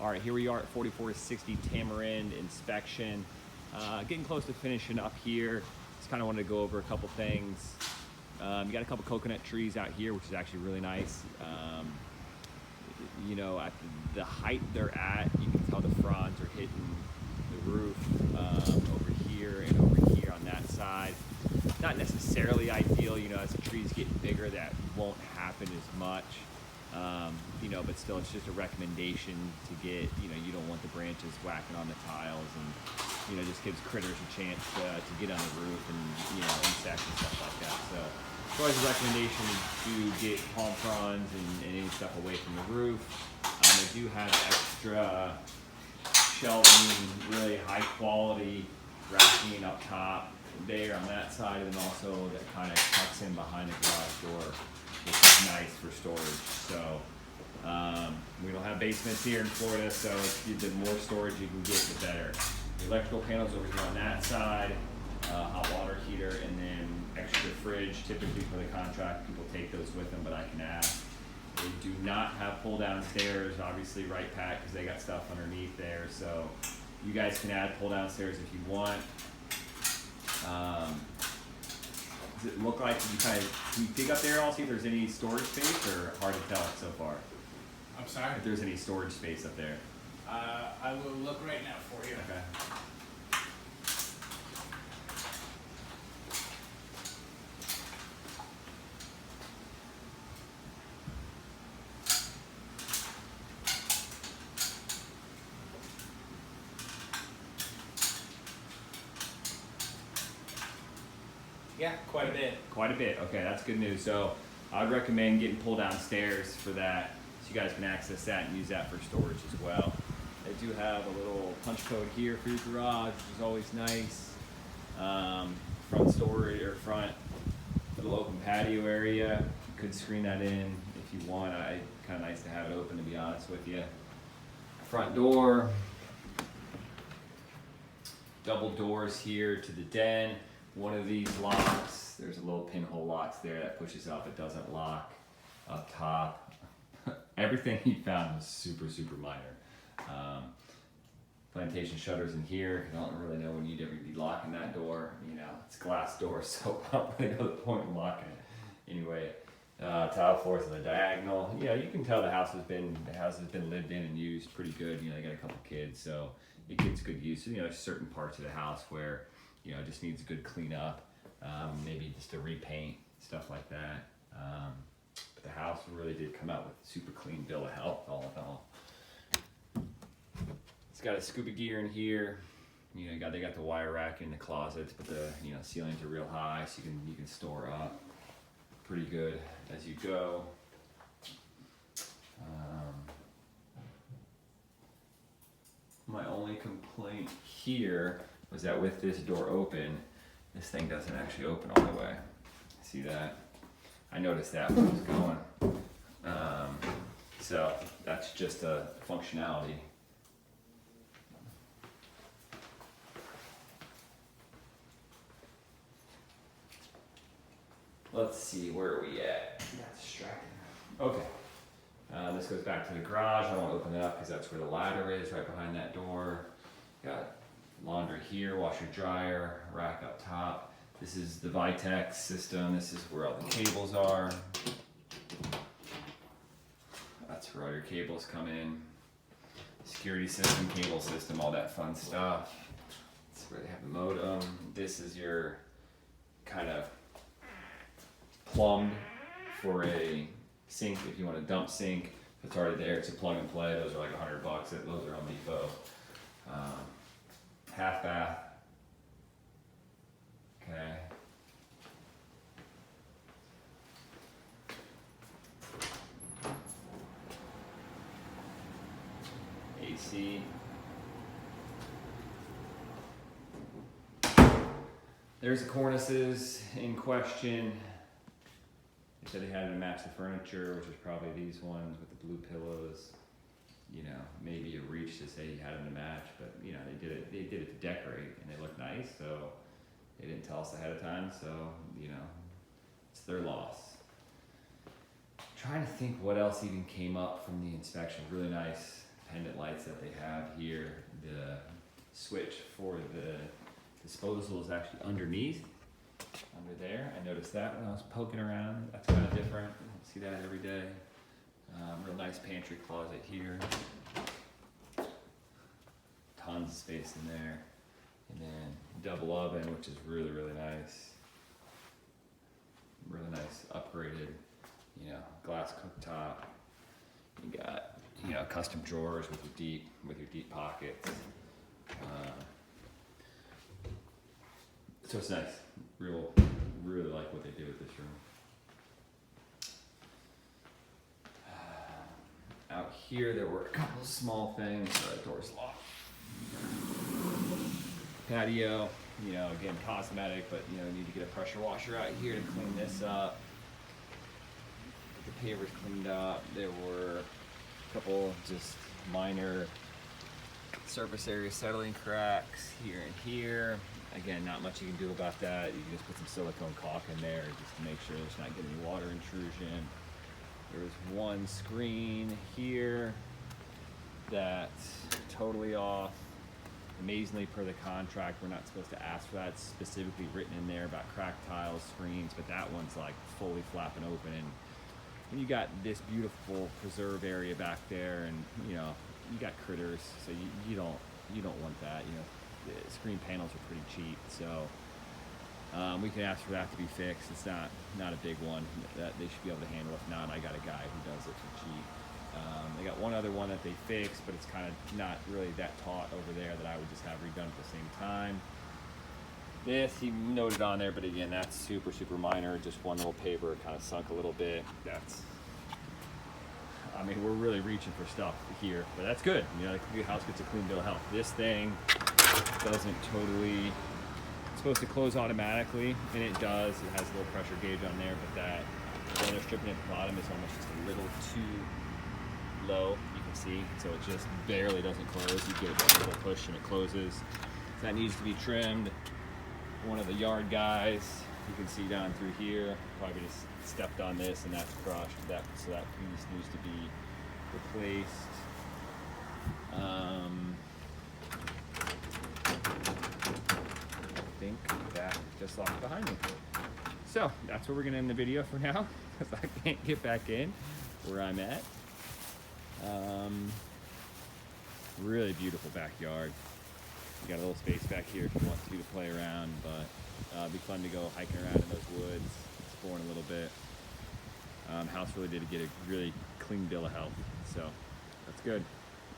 All right, here we are at 4460 Tamarind inspection. Getting close to finishing up here. Just kind of wanted to go over a couple things. You got a couple coconut trees out here, which is actually really nice. You know, at the height they're at, you can tell the fronds are hitting the roof over here and over here on that side. Not necessarily ideal, you know, as the trees get bigger, that won't happen as much. You know, but still, it's just a recommendation to get, you know, you don't want the branches whacking on the tiles, and, you know, just gives critters a chance to get on the roof and, you know, insects and stuff like that. So it's always a recommendation to get palm fronds and any stuff away from the roof. They do have extra shelving, really high quality racking up top there on that side, and also that kind of tucks in behind the garage door, which is nice for storage. So we don't have basements here in Florida, so the more storage you can get, the better. The electrical panels over here on that side, hot water heater, and then extra fridge. Typically for the contract, people take those with them, but I can ask. They do not have pull down stairs, obviously, right, Pat, because they got stuff underneath there. So you guys can add pull down stairs if you want. Does it look like can you dig up there? I'll see if there's any storage space, or hard to tell so far? I'm sorry? If there's any storage space up there. I will look right now for you. Okay. Yeah, quite a bit. Quite a bit. Okay, that's good news. So I would recommend getting pull down stairs for that, so you guys can access that and use that for storage as well. They do have a little punch code here for your garage, which is always nice. Front storage or front little open patio area. You could screen that in if you want. Kind of nice to have it open, to be honest with you. Front door. Double doors here to the den. One of these locks, there's a little pinhole locks there that pushes up. It doesn't lock up top. Everything he found was super, super minor. Plantation shutters in here. I don't really know when you'd ever be locking that door. You know, it's a glass door, so I don't really know the point in locking it. Anyway, tile floors on the diagonal. Yeah, you can tell the house has been lived in and used pretty good. You know, they got a couple kids, so it gets good use. You know, there's certain parts of the house where, you know, it just needs a good cleanup, maybe just a repaint, stuff like that. But the house really did come out with a super clean bill of health, all in all. It's got a scuba gear in here. You know, they got the wire rack in the closets, but the ceilings are real high, so you can store up pretty good as you go. My only complaint here was that with this door open, this thing doesn't actually open all the way. See that? I noticed that when I was going. So that's just a functionality. Let's see, where are we at? Got distracted. Okay. This goes back to the garage. I won't open it up because that's where the ladder is, right behind that door. Got laundry here, washer dryer, rack up top. This is the Vitex system. This is where all the cables are. That's where all your cables come in. Security system, cable system, all that fun stuff. That's where they have the modem. This is your kind of plumbed for a sink if you want a dump sink. If it's already there, it's a plug and play. Those are like $100. Those are Home Depot. Half bath. Okay. AC. There's the cornices in question. They said they had to match the furniture, which is probably these ones with the blue pillows. You know, maybe a reach to say you had them to match, but you know, they did it to decorate, and they look nice, so they didn't tell us ahead of time, so you know, it's their loss. Trying to think what else even came up from the inspection. Really nice pendant light lights that they have here. The switch for the disposal is actually underneath, under there. I noticed that when I was poking around. That's kind of different. You don't see that every day. Real nice pantry closet here. Tons of space in there. And then double oven, which is really, really nice. Really nice upgraded, you know, glass cooktop. You got, you know, custom drawers with your deep pockets. So it's nice. Really like what they did with this room. Out here, there were a couple of small things. Sorry, door's locked. Patio, you know, again, cosmetic, but you know, need to get a pressure washer out here to clean this up. Get the pavers cleaned up. There were a couple just minor surface area settling cracks here and here. Again, not much you can do about that. You can just put some silicone caulk in there just to make sure there's not getting any water intrusion. There was one screen here that's totally off. Amazingly, per the contract, we're not supposed to ask for that. It's specifically written in there about cracked tiles, screens, but that one's like fully flapping open. And when you got this beautiful preserve area back there, and you know, you got critters, so you don't want that. You know, the screen panels are pretty cheap, so we can ask for that to be fixed. It's not a big one that they should be able to handle. If not, I got a guy who does it for cheap. They got one other one that they fixed, but it's kind of not really that taut over there that I would just have redone at the same time. This he noted on there, but again, that's super minor. Just one little paver kind of sunk a little bit. I mean, we're really reaching for stuff here, but that's good. You know, the house gets a clean bill of health. This thing doesn't totally. It's supposed to close automatically, and it does. It has a little pressure gauge on there, but that leather stripping at the bottom is almost just a little too low, you can see, so it just barely doesn't close. You give it a little push and it closes. So that needs to be trimmed. One of the yard guys, you can see down through here, probably just stepped on this and that's crushed. So that piece needs to be replaced. I think that just locked behind me. So that's where we're gonna end the video for now, because I can't get back in where I'm at. Really beautiful backyard. You got a little space back here if you want to play around, but it'd be fun to go hiking around in those woods, exploring a little bit. House really did get a really clean bill of health, so that's good.